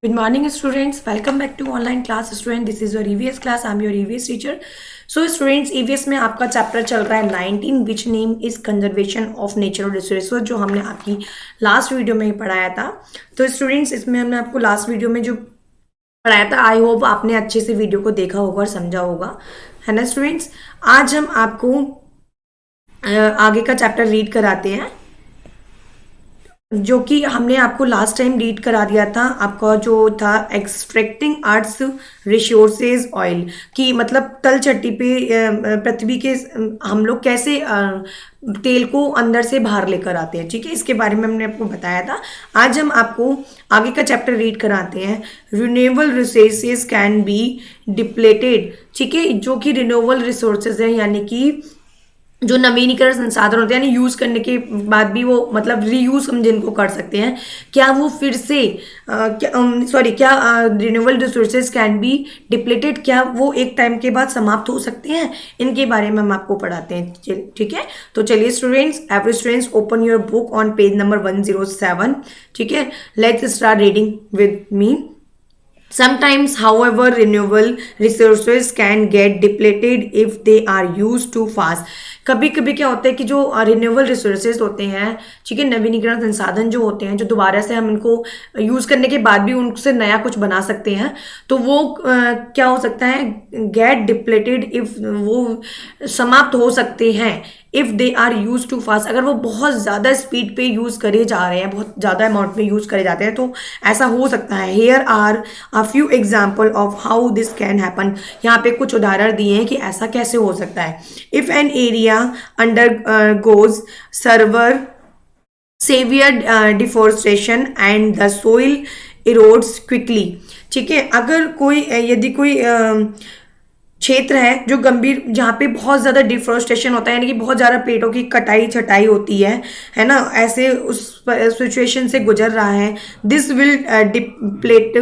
Good morning, students. Welcome back to online class. Student, this is your EVS class. I'm your EVS teacher. So, students, EVS में आपका chapter चल रहा है 19 which name is conservation of natural resources, जो हमने आपकी last video में ही पढ़ाया था. तो स्टूडेंट्स, इसमें हमने आपको लास्ट वीडियो में जो पढ़ाया था, आई होप आपने अच्छे से वीडियो को देखा होगा और समझा होगा, है ना स्टूडेंट्स. आज हम आपको आगे का चैप्टर रीड कराते हैं, जो कि हमने आपको लास्ट टाइम रीड करा दिया था. आपका जो था एक्सट्रैक्टिंग अर्थ रिसोर्सेज ऑयल, की मतलब तल चट्टी पे पृथ्वी के हम लोग कैसे तेल को अंदर से बाहर लेकर आते हैं. ठीक है, इसके बारे में हमने आपको बताया था. आज हम आपको आगे का चैप्टर रीड कराते हैं. Renewable resources can be depleted. ठीक है, जो कि रिन्यूएबल रिसोर्सेज है, यानी कि जो नवीनीकरण संसाधन होते हैं, यानी यूज करने के बाद भी वो मतलब रीयूज हम जिनको कर सकते हैं, क्या वो फिर से क्या renewable resources can be depleted, क्या वो एक टाइम के बाद समाप्त हो सकते हैं, इनके बारे में हम आपको पढ़ाते हैं. ठीक है, तो चलिए students, every students open your book on page number 107. ठीक है, let's start reading with me. Sometimes, however, renewable resources can get depleted if they are used too fast. कभी कभी क्या होता है कि जो रिन्यूएबल रिसोर्सेज होते हैं, ठीक है, नवीनीकरण संसाधन जो होते हैं, जो दोबारा से हम इनको यूज़ करने के बाद भी उनसे नया कुछ बना सकते हैं, तो वो क्या हो सकता है, गेट डिप्लेटेड इफ, वो समाप्त हो सकते हैं if they are use too fast, अगर वो बहुत ज़्यादा स्पीड पे यूज़ करे जा रहे हैं, बहुत ज़्यादा अमाउंट में यूज़ करे जाते हैं, तो ऐसा हो सकता है. Here are a few example of how this can happen. यहाँ पे कुछ उदाहरण दिए हैं कि ऐसा कैसे हो सकता है. If an area undergoes sever severe deforestation and the soil erodes quickly. ठीक है, अगर कोई यदि कोई क्षेत्र है जो गंभीर, जहाँ पे बहुत ज़्यादा डिफोरेस्टेशन होता है, यानी कि बहुत ज़्यादा पेड़ों की कटाई छटाई होती है ना, ऐसे उस सिचुएशन से गुजर रहा है. This will deplete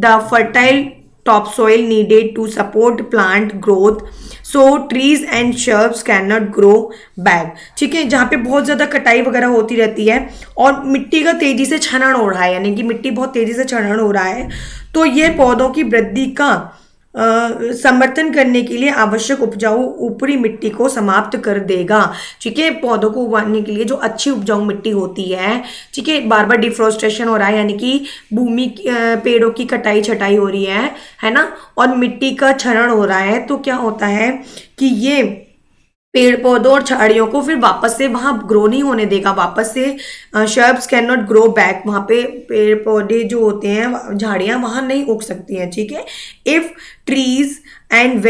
the fertile top soil needed to support plant growth, so trees and shrubs can not grow back. ठीक है, जहाँ पे बहुत ज़्यादा कटाई वगैरह होती रहती है और मिट्टी का तेज़ी से क्षरण हो रहा है, यानी कि मिट्टी बहुत तेज़ी से क्षरण हो रहा है, तो ये पौधों की वृद्धि का समर्थन करने के लिए आवश्यक उपजाऊ ऊपरी मिट्टी को समाप्त कर देगा. ठीक है, पौधों को उगाने के लिए जो अच्छी उपजाऊ मिट्टी होती है, ठीक है, बार बार डिफोरेस्टेशन हो रहा है, यानी कि भूमि पेड़ों की कटाई छटाई हो रही है ना, और मिट्टी का क्षरण हो रहा है, तो क्या होता है कि ये पेड़ पौधों और झाड़ियों को फिर वापस से वहाँ ग्रो नहीं होने देगा. वापस से shrubs can not grow back, वहाँ पे पेड़ पौधे जो होते हैं, झाड़ियाँ वहाँ नहीं उग सकती हैं. ठीक है, if trees and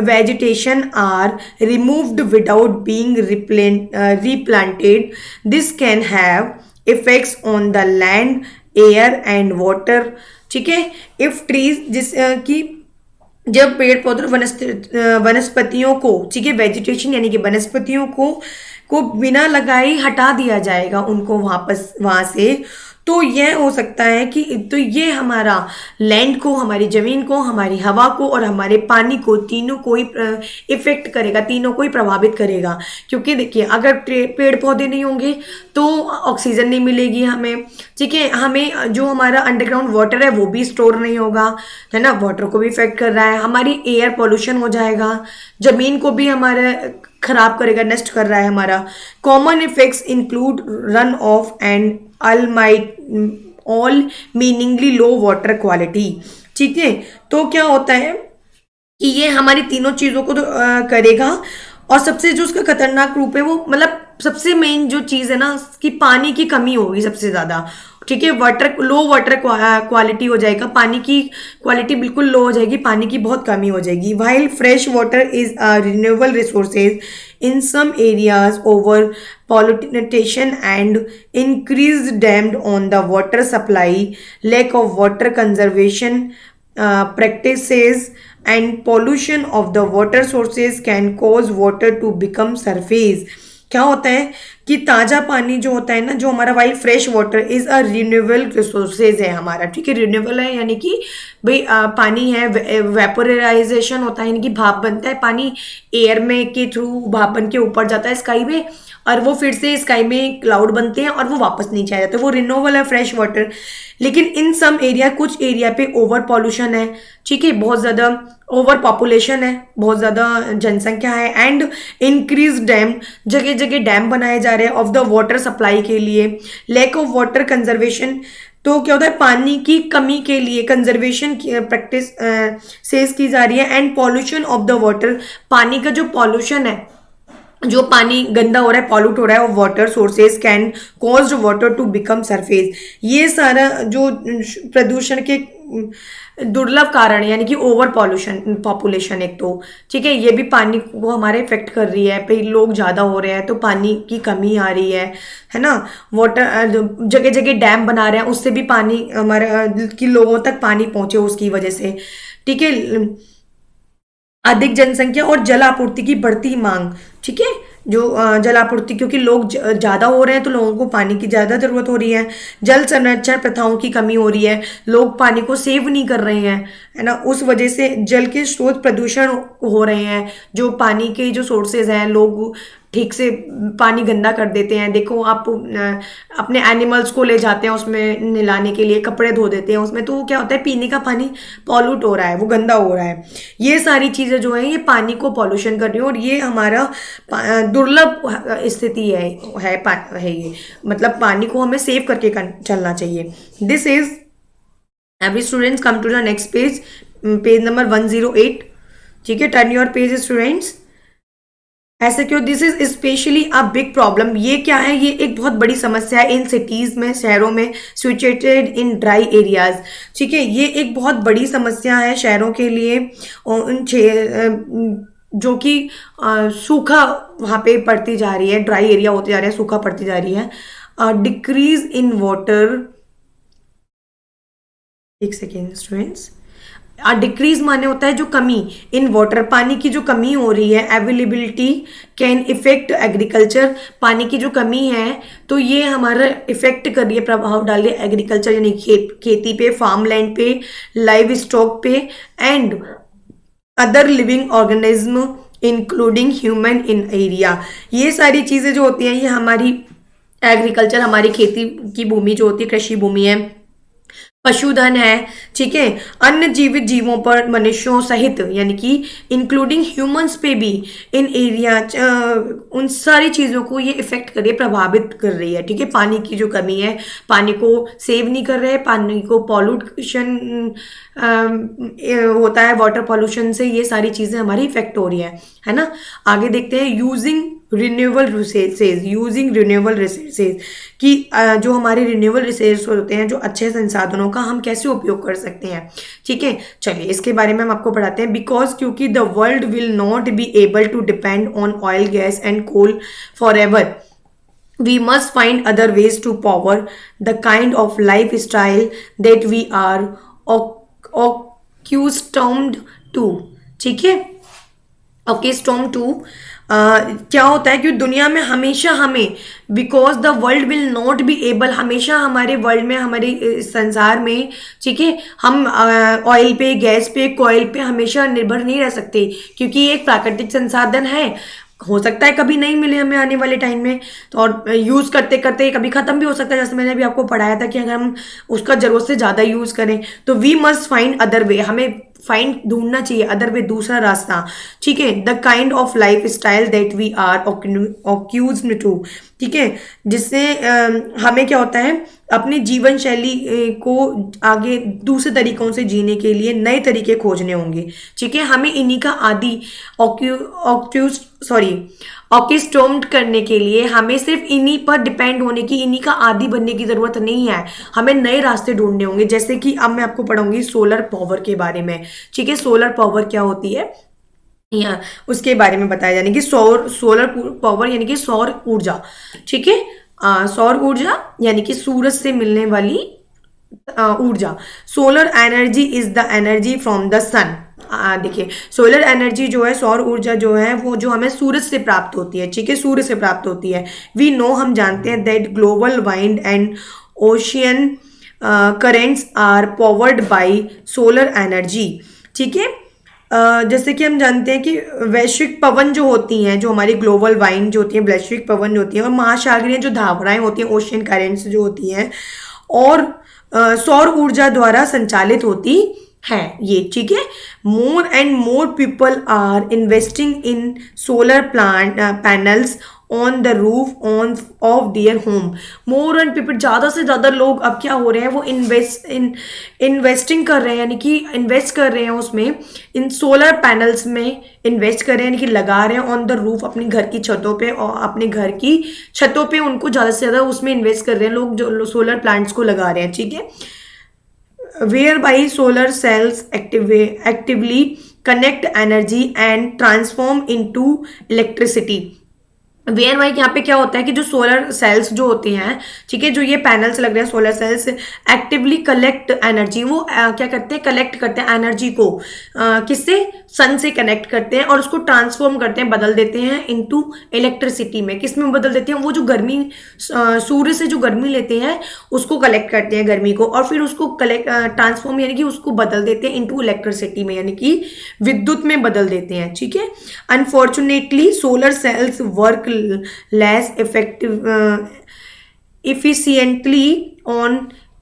vegetation are removed without being replanted, this can have effects on the land, air and water. ठीक है, इफ ट्रीज की जब पेड़ पौधों वनस्पतियों को, ठीक है, वेजिटेशन यानी कि वनस्पतियों को बिना लगाए हटा दिया जाएगा उनको वापस वहाँ से, तो यह हो सकता है कि तो ये हमारा लैंड को, हमारी ज़मीन को, हमारी हवा को और हमारे पानी को, तीनों को ही इफेक्ट करेगा, तीनों को ही प्रभावित करेगा. क्योंकि देखिए, अगर पेड़ पौधे नहीं होंगे तो ऑक्सीजन नहीं मिलेगी हमें. ठीक है, हमें जो हमारा अंडरग्राउंड वाटर है वो भी स्टोर नहीं होगा, है ना, वाटर को भी इफेक्ट कर रहा है. हमारी एयर पॉल्यूशन हो जाएगा, ज़मीन को भी हमारा खराब करेगा, नष्ट कर रहा है हमारा. Common effects include runoff and alarmingly low water quality. ठीक है, तो क्या होता है कि ये हमारी तीनों चीज़ों को तो करेगा. और सबसे जो उसका खतरनाक रूप है, वो मतलब सबसे मेन जो चीज़ है ना, कि पानी की कमी होगी सबसे ज़्यादा. ठीक है, लो वाटर क्वालिटी हो जाएगा, पानी की क्वालिटी बिल्कुल लो हो जाएगी, पानी की बहुत कमी हो जाएगी. While fresh water is a renewable resources in some areas, over pollution and increased demand on the water supply, lack of water conservation practices and pollution of the water sources can cause water to become surface. क्या होता है कि ताज़ा पानी जो होता है ना, जो हमारा while fresh water is a renewable resources है हमारा, ठीक है। रिन्यूएबल है यानी कि भाई पानी है, वेपोराइजेशन होता है यानी कि भाप बनता है पानी, एयर में के थ्रू भाप बन के ऊपर जाता है स्काई में, और वो फिर से स्काई में क्लाउड बनते हैं और वो वापस नीचे आ जाते हैं, वो रिन्यूएबल है फ्रेश वाटर। लेकिन इन सम एरिया, कुछ एरिया पे ओवर पॉल्यूशन है, ठीक है, बहुत ज़्यादा ओवर पॉपुलेशन है, बहुत ज़्यादा जनसंख्या है, एंड इंक्रीज डैम, जगह जगह डैम बनाए जा रहे हैं ऑफ द वाटर सप्लाई के लिए, लैक ऑफ वाटर कंजर्वेशन, तो क्या होता है पानी की कमी के लिए कंजर्वेशन की प्रैक्टिस सेज की जा रही है, and pollution of the water, पानी का जो पॉल्यूशन है, जो पानी गंदा हो रहा है, पॉल्यूट हो रहा है, water sources can cause water to become surface, ये सारा जो प्रदूषण के दुर्लभ कारण है, यानी कि ओवर पॉल्यूशन पॉपुलेशन एक तो, ठीक है, ये भी पानी को हमारे इफेक्ट कर रही है, पे लोग ज़्यादा हो रहे हैं तो पानी की कमी आ रही है ना। वाटर जगह जगह डैम बना रहे हैं, उससे भी पानी हमारे कि लोगों तक पानी पहुंचे उसकी वजह से, ठीक है। अधिक जनसंख्या और जल आपूर्ति की बढ़ती मांग, ठीक है, जो जल आपूर्ति, क्योंकि लोग ज़्यादा हो रहे हैं तो लोगों को पानी की ज़्यादा ज़रूरत हो रही है, जल संरक्षण प्रथाओं की कमी हो रही है, लोग पानी को सेव नहीं कर रहे हैं, है ना, उस वजह से जल के स्रोत प्रदूषण हो रहे हैं, जो पानी के जो सोर्सेज हैं, लोग ठीक से पानी गंदा कर देते हैं। देखो आप अपने एनिमल्स को ले जाते हैं उसमें नहलाने के लिए, कपड़े धो देते हैं उसमें, तो वो क्या होता है पीने का पानी पॉल्यूट हो रहा है, वो गंदा हो रहा है। ये सारी चीज़ें जो हैं ये पानी को पॉल्यूशन कर रही हैं, और ये हमारा दुर्लभ स्थिति है ये, मतलब पानी को हमें सेव करके चलना चाहिए। This is every students come to the next page, page number 108, ठीक है, टर्न योर पेज स्टूडेंट्स। ऐसा क्यों, this is specially a big problem, ये क्या है, ये एक बहुत बड़ी समस्या है इन सिटीज में, शहरों में, सिचुएटेड इन ड्राई एरियाज, ठीक है, ये एक बहुत बड़ी समस्या है शहरों के लिए, और उन जो कि सूखा वहाँ पे पड़ती जा रही है, ड्राई एरिया होते जा रहे हैं, सूखा पड़ती जा रही है। डिक्रीज इन वाटर, एक सेकेंड स्टूडेंट्स, डिक्रीज माने होता है जो कमी, इन वाटर, पानी की जो कमी हो रही है, अवेलेबिलिटी कैन इफेक्ट एग्रीकल्चर, पानी की जो कमी है तो ये हमारा इफेक्ट कर रही है, प्रभाव डाल रही है एग्रीकल्चर यानी खेती पे, फार्म लैंड पे, लाइव स्टॉक पे, and other living organism including human in area. ये सारी चीज़ें जो होती हैं ये हमारी एग्रीकल्चर, हमारी खेती की भूमि जो होती है, कृषि भूमि है, पशुधन है, ठीक है, अन्य जीवित जीवों पर, मनुष्यों सहित यानी कि इंक्लूडिंग ह्यूमंस पे भी, इन एरिया उन सारी चीज़ों को ये इफेक्ट कर रही है, प्रभावित कर रही है, ठीक है। पानी की जो कमी है, पानी को सेव नहीं कर रहे, पानी को पॉल्यूशन होता है, वाटर पॉल्यूशन से ये सारी चीज़ें हमारी इफेक्ट हो रही है ना। आगे देखते हैं, यूजिंग रिन्यूएबल रिसोर्सेज, कि जो हमारे रिन्यूएबल रिसोर्स होते हैं, जो अच्छे संसाधनों का हम कैसे उपयोग कर सकते हैं, ठीक है। चलिए इसके बारे में हम आपको पढ़ाते हैं। बिकॉज क्योंकि the world will not be able to depend on oil, gas and coal forever, we must find other ways to power the kind of lifestyle that we are accustomed to, ठीक है, accustomed to। क्या होता है कि दुनिया में हमेशा हमें, because the world will not be able, हमेशा हमारे वर्ल्ड में, हमारे संसार में, ठीक है, हम ऑयल पे, गैस पे, कोयल पे हमेशा निर्भर नहीं रह सकते, क्योंकि ये एक प्राकृतिक संसाधन है, हो सकता है कभी नहीं मिले हमें आने वाले टाइम में, तो और यूज़ करते करते कभी ख़त्म भी हो सकता है, जैसे मैंने अभी आपको पढ़ाया था कि अगर हम उसका ज़रूरत से ज़्यादा यूज़ करें तो we must find other way, हमें फाइंड ढूंढना चाहिए अदर वे, दूसरा रास्ता, ठीक है। The kind of lifestyle that we are accused to, ठीक है, जिससे हमें क्या होता है अपनी जीवन शैली को आगे दूसरे तरीकों से जीने के लिए नए तरीके खोजने होंगे, ठीक है। हमें इन्हीं का आदि ऑक्यूस्टोम्ड करने के लिए हमें सिर्फ इन्हीं पर डिपेंड होने की, इन्हीं का आदी बनने की ज़रूरत नहीं है, हमें नए रास्ते ढूंढने होंगे। जैसे कि अब मैं आपको पढ़ाऊंगी सोलर पावर के बारे में, ठीक है। सोलर पावर क्या होती है यहाँ उसके बारे में बताया, यानी कि सोलर पावर यानी कि सौर ऊर्जा, ठीक है। सौर ऊर्जा यानी कि सूरज से मिलने वाली ऊर्जा। Solar energy is the energy from the sun, देखिए सोलर एनर्जी जो है, सौर ऊर्जा जो है वो जो हमें सूरज से प्राप्त होती है, ठीक है, सूर्य से प्राप्त होती है। वी नो, हम जानते हैं that global wind and ocean currents are powered by solar energy, ठीक है। जैसे कि हम जानते हैं कि वैश्विक पवन जो होती हैं, जो हमारी ग्लोबल वाइंड जो होती है, वैश्विक पवन जो होती है, और महासागरीय जो धावराएं होती हैं, ओशियन करेंट्स जो होती हैं, और सौर ऊर्जा द्वारा संचालित होती है ये, ठीक है। More and more people are investing in solar plant panels on the roof on of their home. More and people, ज़्यादा से ज़्यादा लोग अब क्या हो रहे हैं, वो इन्वेस्टिंग कर रहे हैं, यानी कि इन्वेस्ट कर रहे हैं उसमें, इन सोलर पैनल्स में इन्वेस्ट कर रहे हैं, यानी कि लगा रहे हैं ऑन द रूफ, अपनी घर की छतों पे, और अपने घर की छतों पे उनको ज़्यादा से ज़्यादा उसमें इन्वेस्ट कर रहे हैं लोग, जो सोलर प्लांट्स को लगा रहे हैं, ठीक है। Whereby solar cells actively connect energy and transform into electricity। Where why यहाँ पे क्या होता है कि जो सोलर सेल्स जो होते हैं, ठीक है, जो ये पैनल्स लग रहे हैं, solar cells actively collect energy, वो क्या करते हैं, कलेक्ट करते हैं एनर्जी को, किससे, सन से कनेक्ट करते हैं, और उसको ट्रांसफॉर्म करते हैं, बदल देते हैं इनटू इलेक्ट्रिसिटी में। किस में बदल देते हैं, वो जो गर्मी, सूर्य से जो गर्मी लेते हैं उसको कलेक्ट करते हैं गर्मी को, और फिर उसको कलेक्ट ट्रांसफॉर्म यानी कि उसको बदल देते हैं इनटू इलेक्ट्रिसिटी में, यानी कि विद्युत में बदल देते हैं, ठीक है। Unfortunately solar cells work less efficiently on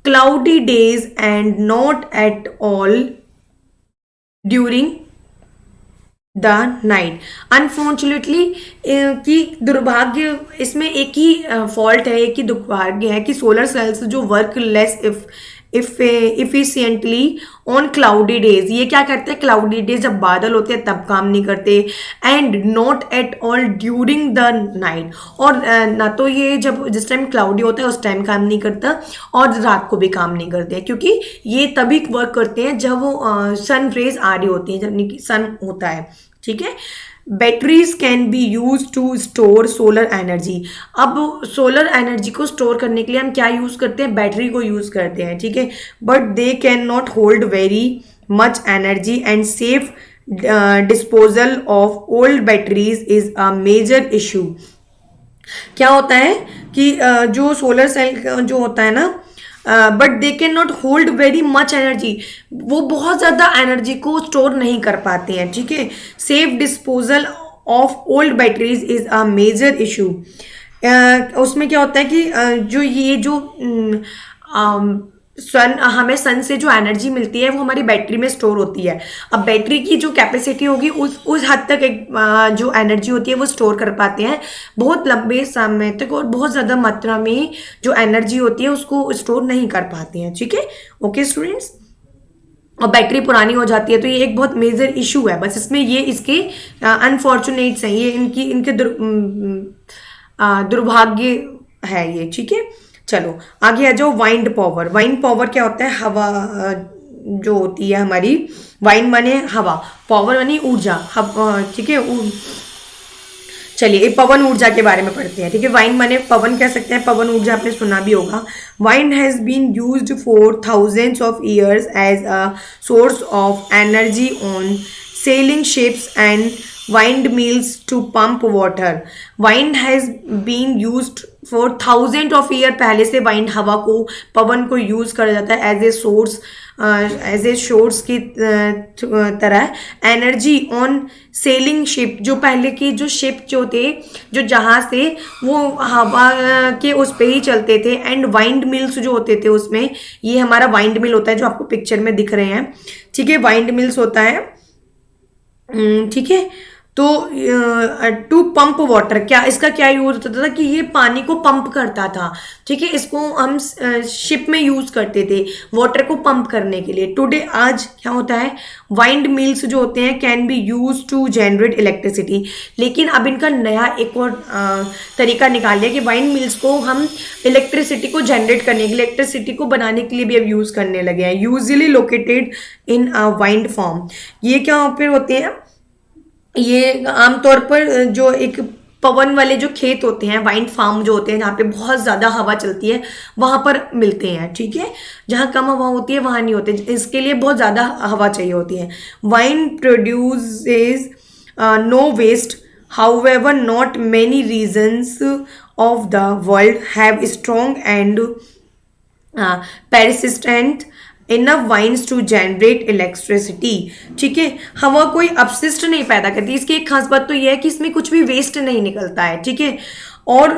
cloudy days and not at all during the night. Unfortunately कि दुर्भाग्य, इसमें एक ही फॉल्ट है, एक ही दुर्भाग्य है कि सोलर सेल्स जो work less efficiently on cloudy days, ये क्या करते हैं, क्लाउडी डेज जब बादल होते हैं तब काम नहीं करते, and not at all during the night, और ना तो ये जब जिस टाइम क्लाउडी होता है उस टाइम काम नहीं करता, और रात को भी काम नहीं करते, क्योंकि ये तभी वर्क करते हैं जब वो सन रेज आ रही होती हैं, जब सन होता है, ठीक है। Batteries can be use to store solar energy. अब सोलर एनर्जी को स्टोर करने के लिए हम क्या यूज़ करते हैं, बैटरी को यूज़ करते हैं, ठीक है। But they can not hold very much energy and safe disposal of old batteries is a major issue. क्या होता है कि जो सोलर सेल जो होता है ना, but they can not hold very much energy, वो बहुत ज़्यादा एनर्जी को स्टोर नहीं कर पाते हैं, ठीक है। Safe disposal of old batteries is a major issue. उसमें क्या होता है कि जो ये जो हमें सन से जो एनर्जी मिलती है वो हमारी बैटरी में स्टोर होती है। अब बैटरी की जो कैपेसिटी होगी उस हद तक एक जो एनर्जी होती है वो स्टोर कर पाते हैं बहुत लंबे समय तक, और बहुत ज़्यादा मात्रा में जो एनर्जी होती है उसको स्टोर नहीं कर पाते हैं, ठीक है। ओके स्टूडेंट्स, और बैटरी पुरानी हो जाती है तो ये एक बहुत मेजर इशू है, बस इसमें ये इसके अनफॉर्चुनेट्स हैं, ये इनके दुर्भाग्य है ये, ठीक है। चलो आगे आ जाओ, वाइंड पावर। वाइंड पावर क्या होता है, हवा जो होती है हमारी, वाइंड माने हवा, पावर माने ऊर्जा, ठीक है। चलिए एक पवन ऊर्जा के बारे में पढ़ते हैं, ठीक है। वाइंड माने पवन कह सकते हैं, पवन ऊर्जा आपने सुना भी होगा। Wind has been used for thousands of years as a source of energy on sailing ships and windmills to pump water. Wind has been used for thousand of year, पहले से वाइंड हवा को, पवन को use करा जाता है as a source की तरह एनर्जी ऑन सेलिंग शिप। जो पहले की जो शिप जो थे, जो जहाज थे, वो हवा के उस पे ही चलते थे, एंड वाइंड मिल्स जो होते थे उसमें, ये हमारा वाइंड मिल होता है जो आपको पिक्चर में दिख रहे हैं, ठीक है। वाइंड मिल्स होता है, ठीक है। तो टू पंप वाटर, क्या इसका क्या यूज होता था कि ये पानी को पंप करता था, ठीक है। इसको हम शिप में यूज करते थे वाटर को पंप करने के लिए। टुडे आज क्या होता है, वाइंड मिल्स जो होते हैं can be use to generate electricity, लेकिन अब इनका नया एक और तरीका निकाल लिया कि वाइंड मिल्स को हम इलेक्ट्रिसिटी को जनरेट करने के लिए, इलेक्ट्रिसिटी को बनाने के लिए भी अब यूज करने लगे हैं। Usually located in wind form, ये क्या फिर होते हैं, ये आमतौर पर जो एक पवन वाले जो खेत होते हैं, वाइन फार्म जो होते हैं जहाँ पे बहुत ज़्यादा हवा चलती है, वहाँ पर मिलते हैं, ठीक है। जहाँ कम हवा होती है वहाँ नहीं होते, इसके लिए बहुत ज़्यादा हवा चाहिए होती है। Wind produces no waste, however not many regions of the world have strong and persistent enough vines to generate electricity। ठीक है, हवा कोई अपशिष्ट नहीं पैदा करती। इसकी एक खास बात तो यह है कि इसमें कुछ भी वेस्ट नहीं निकलता है, ठीक है। और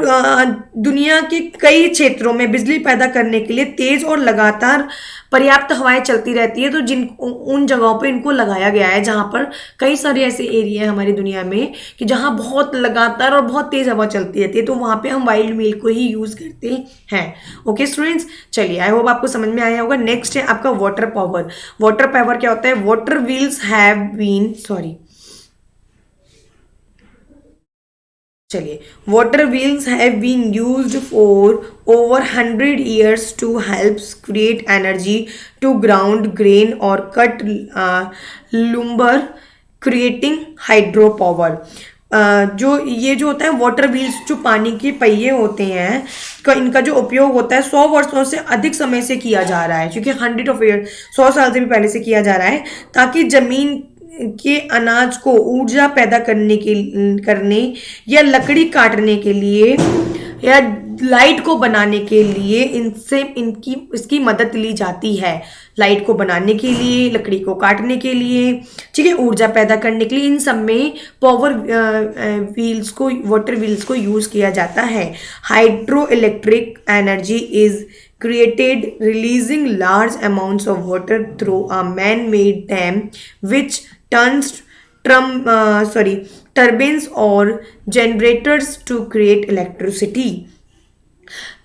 दुनिया के कई क्षेत्रों में बिजली पैदा करने के लिए तेज और लगातार पर्याप्त हवाएं चलती रहती है, तो जिन उन जगहों पे इनको लगाया गया है जहां पर कई सारे ऐसे एरिया है हमारी दुनिया में कि जहां बहुत लगातार और बहुत तेज हवा चलती रहती है, तो वहां पे हम वाइल्ड मिल को ही यूज करते हैं। ओके स्टूडेंट्स, चलिए आई होप आपको समझ में आया होगा। नेक्स्ट है आपका वाटर पावर। वाटर पावर क्या होता है? वाटर व्हील्स हैव बीन चलिए, water wheels have been used for over 100 years to help create energy to ground grain और cut lumber, creating hydropower. जो ये जो होता है वाटर व्हील्स, जो पानी के पहिए होते हैं, इनका जो उपयोग होता है 100 वर्षों से अधिक समय से किया जा रहा है, क्योंकि 100 साल से भी पहले से किया जा रहा है, ताकि जमीन के अनाज को ऊर्जा पैदा करने या लकड़ी काटने के लिए या लाइट को बनाने के लिए इसकी मदद ली जाती है। लाइट को बनाने के लिए, लकड़ी को काटने के लिए, ठीक है, ऊर्जा पैदा करने के लिए, इन सब में वाटर व्हील्स को यूज किया जाता है। Hydro electric energy is created releasing large amounts of water through a man-made dam which turns turbines or generators to create electricity।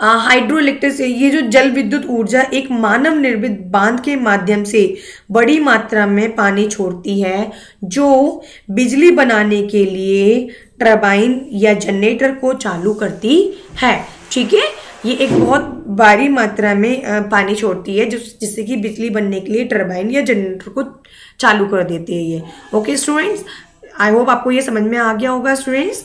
Hydro electric से ये जो जल विद्युत ऊर्जा एक मानव निर्मित बांध के माध्यम से बड़ी मात्रा में पानी छोड़ती है, जो बिजली बनाने के लिए टरबाइन या जनरेटर को चालू करती है, ठीक है। ये एक बहुत भारी मात्रा में पानी छोड़ती है जिससे कि बिजली बनने के लिए टरबाइन या जनरेटर को चालू कर देती है ये। ओके स्टूडेंट्स, आई होप आपको ये समझ में आ गया होगा स्टूडेंट्स,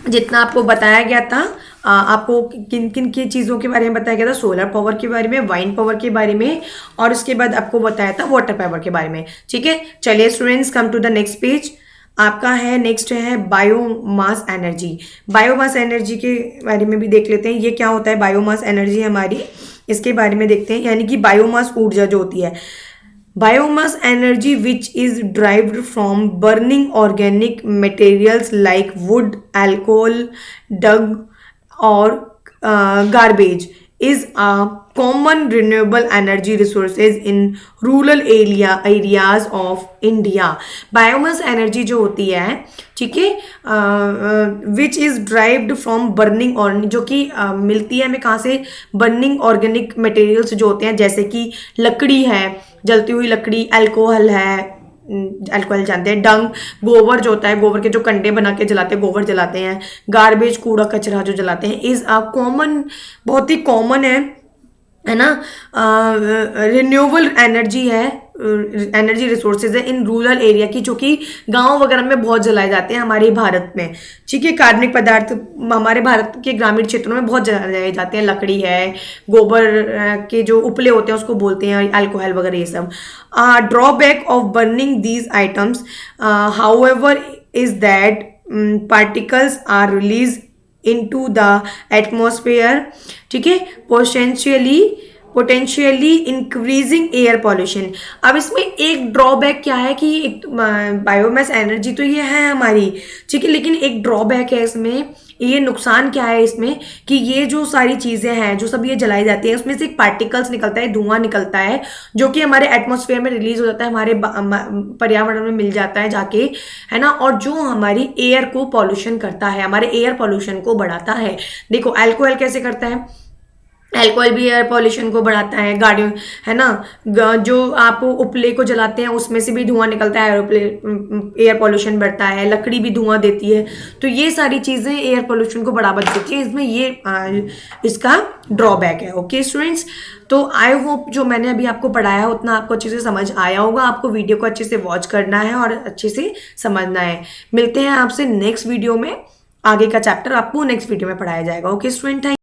जितना आपको बताया गया था। आपको किन किन की चीज़ों के बारे में बताया गया था? सोलर पावर के बारे में, वाइन पावर के बारे में, और उसके बाद आपको बताया था वाटर पावर के बारे में, ठीक है। चलिए students, come to the next page. आपका है नेक्स्ट है बायोमास एनर्जी। बायोमास एनर्जी के बारे में भी देख लेते हैं, ये क्या होता है बायोमास एनर्जी हमारी, इसके बारे में देखते हैं। यानी कि बायोमास ऊर्जा जो होती है, biomass energy which is derived from burning organic materials like wood, alcohol, dung और garbage is a common renewable energy resources in rural areas of India। Biomass energy जो होती है, ठीक है, विच इज ड्राइव्ड फ्रॉम बर्निंग, और जो कि मिलती है हमें कहाँ से? बर्निंग ऑर्गेनिक मटेरियल्स जो होते हैं, जैसे कि लकड़ी है, जलती हुई लकड़ी, अल्कोहल है, अल्कोहल जानते हैं, डंग गोबर जो होता है, गोबर के जो कंडे बना के जलाते हैं, गोबर जलाते हैं, गार्बेज कूड़ा कचरा जो जलाते हैं, इज अ कॉमन, बहुत ही कॉमन है ना, रिन्यूएबल एनर्जी है, एनर्जी रिसोर्सेज है इन रूरल एरिया की, जो कि गांव वगैरह में बहुत जलाए जाते हैं हमारे भारत में, ठीक है। कार्बनिक पदार्थ हमारे भारत के ग्रामीण क्षेत्रों में बहुत जलाए जाते हैं, लकड़ी है, गोबर के जो उपले होते हैं उसको बोलते हैं, अल्कोहल वगैरह ये सब। Drawback of burning these items however is that particles are release into the atmosphere, ठीक है, पोटेंशियली इंक्रीजिंग एयर पॉल्यूशन। अब इसमें एक ड्रॉबैक क्या है कि एक बायोमास एनर्जी तो ये है हमारी, ठीक है, लेकिन एक ड्रॉबैक है इसमें, ये नुकसान क्या है इसमें कि ये जो सारी चीज़ें हैं जो सब ये जलाई जाती है, उसमें से एक पार्टिकल्स निकलता है, धुआं निकलता है, जो कि हमारे एटमॉस्फेयर में रिलीज हो जाता है, हमारे पर्यावरण में मिल जाता है जाके, है ना, और जो हमारी एयर को पॉल्यूशन करता है, हमारे एयर पॉल्यूशन को बढ़ाता है। देखो अल्कोहल कैसे करता है, अल्कोहल भी एयर पॉल्यूशन को बढ़ाता है, गाड़ियों, है ना, जो आप उपले को जलाते हैं उसमें से भी धुआं निकलता है, एयर पॉल्यूशन बढ़ता है, लकड़ी भी धुआं देती है, तो ये सारी चीज़ें एयर पॉल्यूशन को बढ़ावा देती है, इसमें ये इसका ड्रॉबैक है। ओके स्टूडेंट्स, तो आई होप जो मैंने अभी आपको पढ़ाया उतना आपको अच्छे से समझ आया होगा। आपको वीडियो को अच्छे से वॉच करना है और अच्छे से समझना है। मिलते हैं आपसे नेक्स्ट वीडियो में। आगे का चैप्टर आपको नेक्स्ट वीडियो में पढ़ाया जाएगा। Okay student, thank